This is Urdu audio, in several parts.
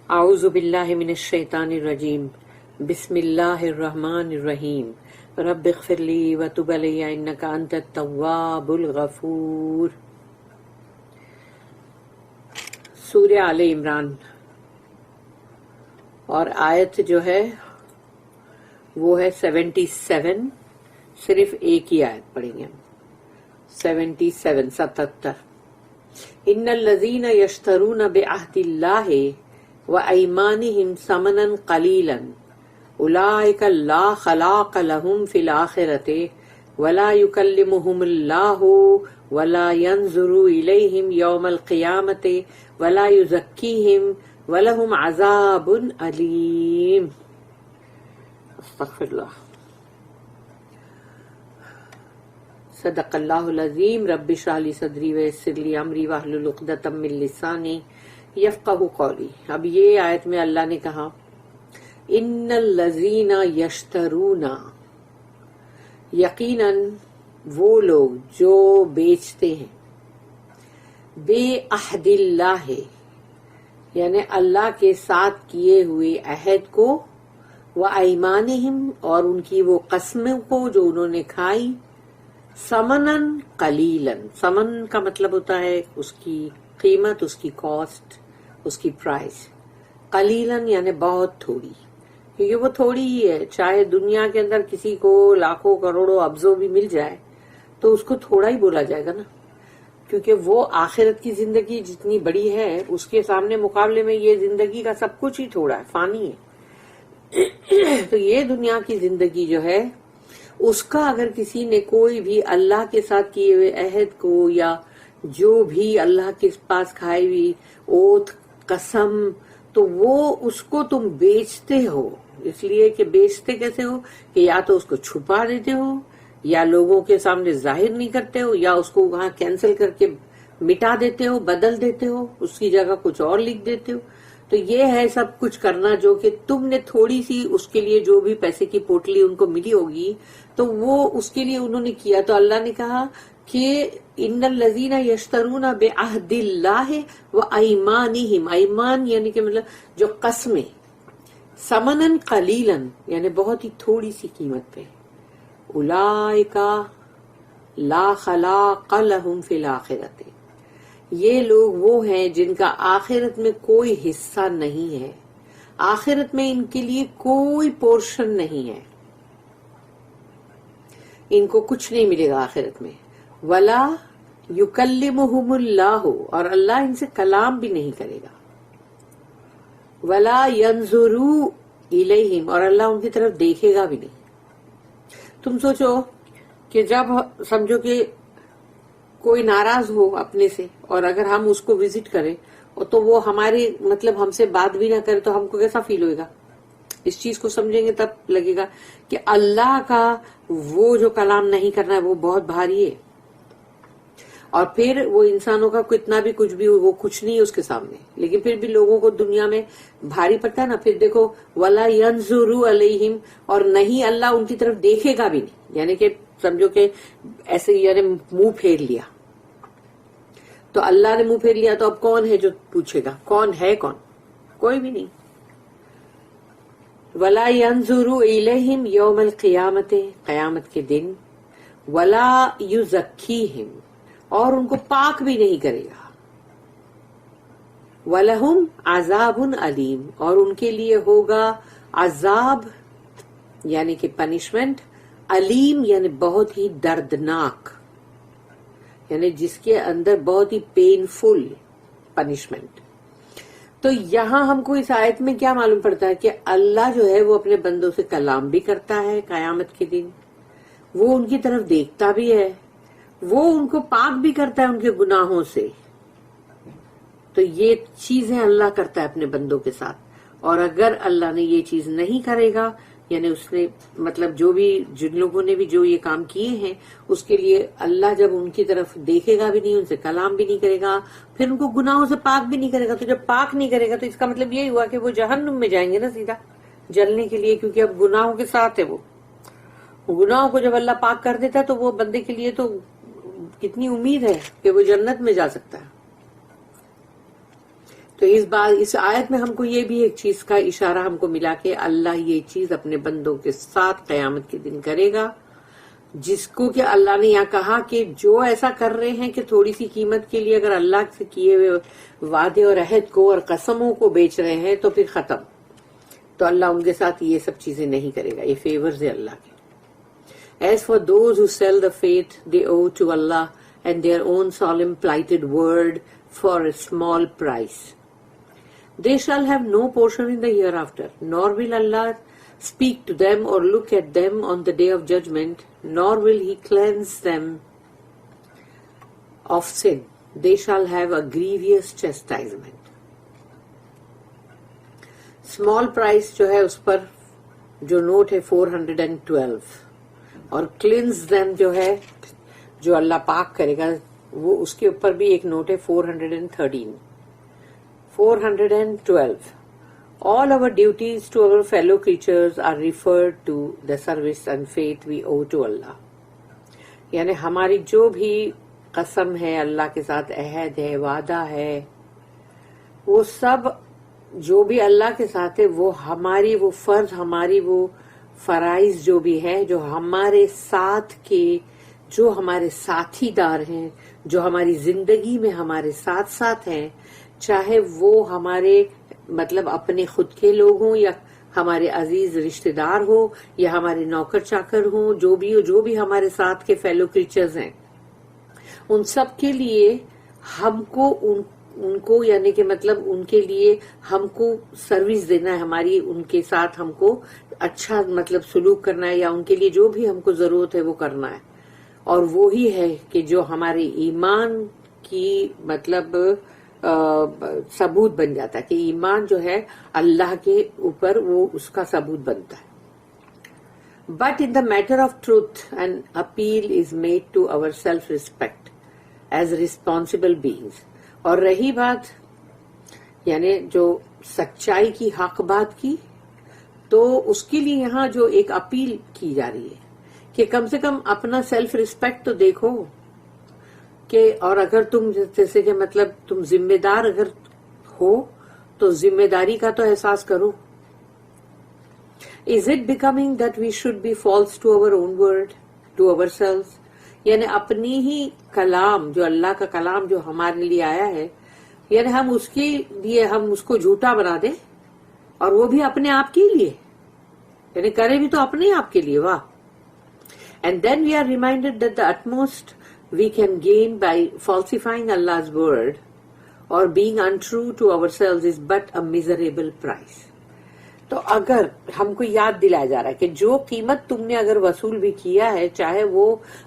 اعوذ باللہ من الشیطان الرجیم بسم اللہ الرحمن الرحیم رب اغفر لی وتب علی انک انت التواب الغفور۔ سورہ آل عمران، اور آیت جو ہے وہ ہے 77۔ صرف ایک ہی آیت پڑھیں گے ہم، 77۔ ان الذین یشترون بعہد اللہ وایمانہم ثمنا قلیلا اولئک لا خلاق لهم فی الآخرۃ ولا یکلمہم اللہ ولا ینظر الیہم یوم القیامۃ ولا یزکیہم ولہم عذاب علیم۔ استغفر اللہ۔ صدق اللہ العظیم۔ رب اشرح لی صدری ویسر لی امری واحلل عقدۃ من لسانی یفقہوا قولی۔ اب یہ آیت میں اللہ نے کہا ان الذین یشترون، یقیناً وہ لوگ جو بیچتے ہیں، بے عہد اللہ، یعنی اللہ کے ساتھ کیے ہوئے عہد کو، وایمانہم، اور ان کی وہ قسموں کو جو انہوں نے کھائی، ثمناً قلیلاً، ثمن کا مطلب ہوتا ہے اس کی قیمت، اس کی کاسٹ، اس کی پرائس۔ قلیلاً یعنی بہت تھوڑی، کیونکہ وہ تھوڑی ہی ہے۔ چاہے دنیا کے اندر کسی کو لاکھوں کروڑوں ابزوں بھی مل جائے تو اس کو تھوڑا ہی بولا جائے گا نا، کیونکہ وہ آخرت کی زندگی جتنی بڑی ہے اس کے سامنے مقابلے میں یہ زندگی کا سب کچھ ہی تھوڑا ہے، فانی ہے۔ تو یہ دنیا کی زندگی جو ہے اس کا اگر کسی نے کوئی بھی اللہ کے ساتھ کیے ہوئے عہد کو، یا جو بھی اللہ کے پاس کھائی ہوئی اوتھ، قسم، تو وہ اس کو تم بیچتے ہو۔ اس لیے کہ بیچتے کیسے ہو کہ یا تو اس کو چھپا دیتے ہو، یا لوگوں کے سامنے ظاہر نہیں کرتے ہو، یا اس کو وہاں کینسل کر کے مٹا دیتے ہو، بدل دیتے ہو، اس کی جگہ کچھ اور لکھ دیتے ہو۔ تو یہ ہے سب کچھ کرنا جو کہ تم نے تھوڑی سی اس کے لیے جو بھی پیسے کی پوٹلی ان کو ملی ہوگی تو وہ اس کے لیے انہوں نے کیا۔ تو اللہ نے کہا کہ ان الذین یشترون بعہد اللہ وایمانہم، ایمان یعنی کہ مطلب جو قسمیں، ثمنا قلیلا یعنی بہت ہی تھوڑی سی قیمت پہ، اولئک لا خلاق لہم فی الآخرۃ، یہ لوگ وہ ہیں جن کا آخرت میں کوئی حصہ نہیں ہے، آخرت میں ان کے لیے کوئی پورشن نہیں ہے، ان کو کچھ نہیں ملے گا آخرت میں۔ ولا یکلمہم اللہ، اور اللہ ان سے کلام بھی نہیں کرے گا۔ ولا ینظر الیہم، اور اللہ ان کی طرف دیکھے گا بھی نہیں۔ تم سوچو کہ جب سمجھو کہ کوئی ناراض ہو اپنے سے، اور اگر ہم اس کو وزٹ کریں تو وہ ہمارے مطلب ہم سے بات بھی نہ کرے تو ہم کو کیسا فیل ہوئے گا؟ اس چیز کو سمجھیں گے تب لگے گا کہ اللہ کا وہ جو کلام نہیں کرنا ہے وہ بہت بھاری ہے، اور پھر وہ انسانوں کا کتنا بھی کچھ بھی وہ کچھ نہیں ہے اس کے سامنے، لیکن پھر بھی لوگوں کو دنیا میں بھاری پڑتا ہے نا۔ پھر دیکھو ولا ینظر علیہم، اور نہیں اللہ ان کی طرف دیکھے گا بھی نہیں، یعنی کہ سمجھو کہ ایسے یعنی منہ پھیر لیا، تو اللہ نے منہ پھیر لیا تو اب کون ہے جو پوچھے گا؟ کون ہے؟ کون؟ کوئی بھی نہیں۔ ولا ینظر الیہم یوم القیامۃ، قیامت کے دن، ولا یزکیہم، اور ان کو پاک بھی نہیں کرے گا، وَلَهُمْ عَذَابٌ علیم، اور ان کے لیے ہوگا عذاب یعنی کہ پنشمنٹ، علیم یعنی بہت ہی دردناک، یعنی جس کے اندر بہت ہی پینفل پنشمنٹ۔ تو یہاں ہم کو اس آیت میں کیا معلوم پڑتا ہے کہ اللہ جو ہے وہ اپنے بندوں سے کلام بھی کرتا ہے قیامت کے دن، وہ ان کی طرف دیکھتا بھی ہے، وہ ان کو پاک بھی کرتا ہے ان کے گناہوں سے۔ تو یہ چیزیں اللہ کرتا ہے اپنے بندوں کے ساتھ، اور اگر اللہ نے یہ چیز نہیں کرے گا، یعنی اس نے مطلب جو بھی جن لوگوں نے بھی جو یہ کام کیے ہیں اس کے لیے اللہ جب ان کی طرف دیکھے گا بھی نہیں، ان سے کلام بھی نہیں کرے گا، پھر ان کو گناہوں سے پاک بھی نہیں کرے گا، تو جب پاک نہیں کرے گا تو اس کا مطلب یہی ہوا کہ وہ جہنم میں جائیں گے نا سیدھا جلنے کے لیے، کیونکہ اب گناہوں کے ساتھ ہے وہ۔ گناہوں کو جب اللہ پاک کر دیتا ہے تو وہ بندے کے لیے تو کتنی امید ہے کہ وہ جنت میں جا سکتا ہے۔ تو اس آیت میں ہم کو یہ بھی ایک چیز کا اشارہ ہم کو ملا کہ اللہ یہ چیز اپنے بندوں کے ساتھ قیامت کے دن کرے گا، جس کو کہ اللہ نے یہاں کہا کہ جو ایسا کر رہے ہیں کہ تھوڑی سی قیمت کے لیے اگر اللہ سے کیے ہوئے وعدے اور عہد کو اور قسموں کو بیچ رہے ہیں تو پھر ختم، تو اللہ ان کے ساتھ یہ سب چیزیں نہیں کرے گا، یہ فیورز ہے اللہ کے. As for those who sell the faith they owe to Allah and their own solemn plighted word for a small price, they shall have no portion in the hereafter, nor will Allah speak to them or look at them on the day of judgment, nor will He cleanse them of sin. They shall have a grievous chastisement. Small price جو ہے اس پر جو نوٹ ہے 412 اور cleanse them جو ہے جو اللہ پاک کرے گا وہ اس کے اوپر بھی ایک نوٹ ہے 413 412. All our duties to our fellow creatures are referred to the service and faith we owe to Allah. یعنی ہماری جو بھی قسم ہے اللہ کے ساتھ عہد ہے وعدہ ہے وہ سب جو بھی اللہ کے ساتھ ہے وہ ہماری وہ فرض ہماری وہ فرائض جو بھی ہے جو ہمارے ساتھ کے جو ہمارے ساتھی دار ہیں جو ہماری زندگی میں ہمارے ساتھ ساتھ ہیں چاہے وہ ہمارے مطلب اپنے خود کے لوگ ہوں یا ہمارے عزیز رشتہ دار ہو یا ہمارے نوکر چاکر ہوں جو بھی ہمارے ساتھ کے فیلو کریچرز ہیں ان سب کے لیے ہم کو ان کو یعنی کہ مطلب ان کے لیے ہم کو سروس دینا ہے ہماری ان کے ساتھ ہم کو اچھا مطلب سلوک کرنا ہے یا ان کے لیے جو بھی ہم کو ضرورت ہے وہ کرنا ہے اور وہی ہے کہ جو ہمارے ایمان کی مطلب ثبوت بن جاتا ہے کہ ایمان جو ہے اللہ کے اوپر وہ اس کا ثبوت بنتا ہے. But in the matter of truth and appeal is made to our self respect as responsible beings. اور رہی بات یعنی جو سچائی کی حق بات کی تو اس کے لیے یہاں جو ایک اپیل کی جا رہی ہے کہ کم سے کم اپنا سیلف ریسپیکٹ تو دیکھو کہ اور اگر تم جیسے کہ مطلب تم ذمہ دار اگر ہو تو ذمہ داری کا تو احساس کرو. Is it becoming that we should be false to our own word to our self یعنی اپنی ہی کلام جو اللہ کا کلام جو ہمارے لیے آیا ہے یعنی ہم اس کے لیے ہم اس کو جھوٹا بنا دیں اور وہ بھی اپنے آپ کے لیے یعنی کرے بھی تو اپنے آپ کے لیے. واہ. And then we are reminded that the utmost we can gain by falsifying Allah's word or being untrue to ourselves is but a miserable price. تو اگر ہم کو یاد دلایا جا رہا ہے کہ جو قیمت تم نے اگر وصول بھی کیا ہے چاہے وہ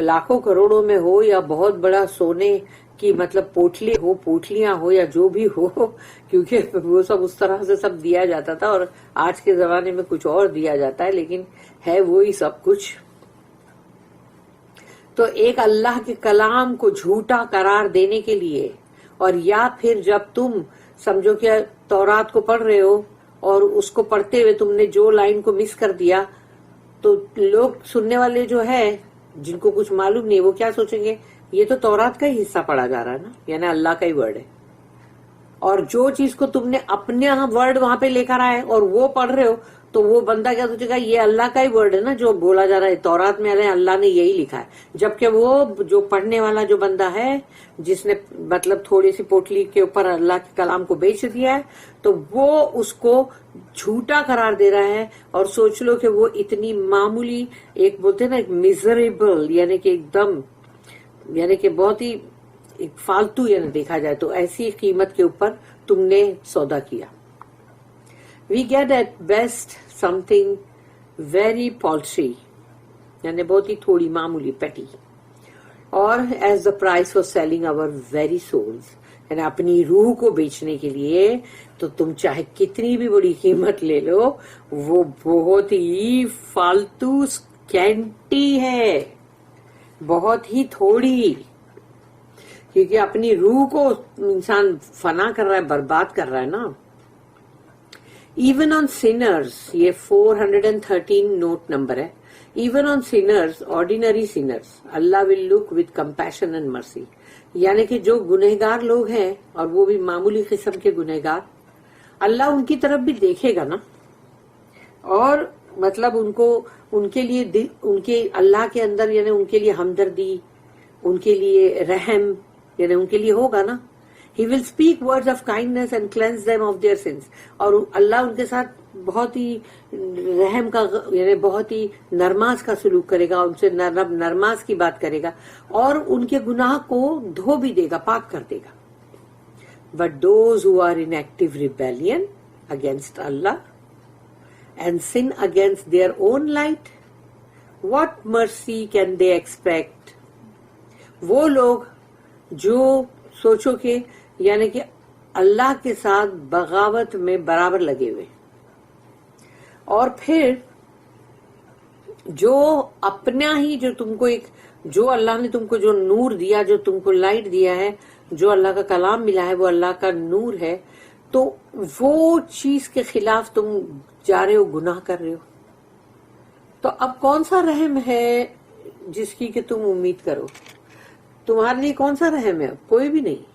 لاکھوں کروڑوں میں ہو یا بہت بڑا سونے کی مطلب پوٹلیاں ہو یا جو بھی ہو کیونکہ وہ سب اس طرح سے سب دیا جاتا تھا اور آج کے زمانے میں کچھ اور دیا جاتا ہے لیکن ہے وہی سب کچھ. تو ایک اللہ کے کلام کو جھوٹا قرار دینے کے لیے اور یا پھر جب تم سمجھو کہ تورات کو پڑھ رہے ہو اور اس کو پڑھتے ہوئے تم نے جو لائن کو مس کر دیا تو لوگ سننے والے جو ہے جن کو کچھ معلوم نہیں وہ کیا سوچیں گے یہ تو تورات کا ہی حصہ پڑھا جا رہا ہے نا یعنی اللہ کا ہی ورڈ ہے اور جو چیز کو تم نے اپنے ورڈ وہاں پہ لے کر آئے اور وہ پڑھ رہے ہو تو وہ بندہ کیا سوچے گا یہ اللہ کا ہی ورڈ ہے نا جو بولا جا رہا ہے تورات میں اللہ نے یہی لکھا ہے جبکہ وہ جو پڑھنے والا جو بندہ ہے جس نے مطلب تھوڑی سی پوٹلی کے اوپر اللہ کے کلام کو بیچ دیا ہے تو وہ اس کو جھوٹا قرار دے رہا ہے اور سوچ لو کہ وہ اتنی معمولی ایک بولتے ہیں نا ایک میزریبل یعنی کہ ایک دم یعنی کہ بہت ہی ایک فالتو یعنی دیکھا جائے تو ایسی قیمت کے اوپر تم نے سودا کیا. We get at best something very paltry یعنی بہت ہی تھوڑی معمولی پیٹی اور as the price for selling our very souls یعنی اپنی روح کو بیچنے کے لیے تو تم چاہے کتنی بھی بڑی قیمت لے لو وہ بہت ہی فالتو سکینٹی ہے بہت ہی تھوڑی کیونکہ اپنی روح کو انسان فنا کر رہا ہے برباد کر رہا ہے نا. ایون آن سینرز یہ 413 نوٹ نمبر ہے. Even on sinners ordinary sinners Allah will look with compassion and mercy یعنی کہ جو گنہگار لوگ ہیں اور وہ بھی معمولی قسم کے گنہگار، اللہ ان کی طرف بھی دیکھے گا نا، اور مطلب ان کے لیے ان کے اللہ کے اندر یعنی ان کے لیے ہمدردی، ان کے لیے رحم یعنی ان کے لیے ہوگا نا. He will speak words of kindness and cleanse them of their sins. اور اللہ ان کے ساتھ بہت ہی رحم کا یعنی بہت ہی نرماز کا سلوک کرے گا، ان سے نرماز کی بات کرے گا اور ان کے گناہ کو دھو بھی دے گا، پاک کر دے گا. But those who are in active rebellion against Allah and sin against their own light, what mercy can they expect? وہ لوگ جو سوچو کہ یعنی کہ اللہ کے ساتھ بغاوت میں برابر لگے ہوئے، اور پھر جو اپنا ہی جو تم کو جو اللہ نے تم کو جو نور دیا، جو تم کو لائٹ دیا ہے، جو اللہ کا کلام ملا ہے، وہ اللہ کا نور ہے، تو وہ چیز کے خلاف تم جا رہے ہو، گناہ کر رہے ہو. تو اب کون سا رحم ہے جس کی کہ تم امید کرو؟ تمہارے لیے کون سا رحم ہے؟ کوئی بھی نہیں.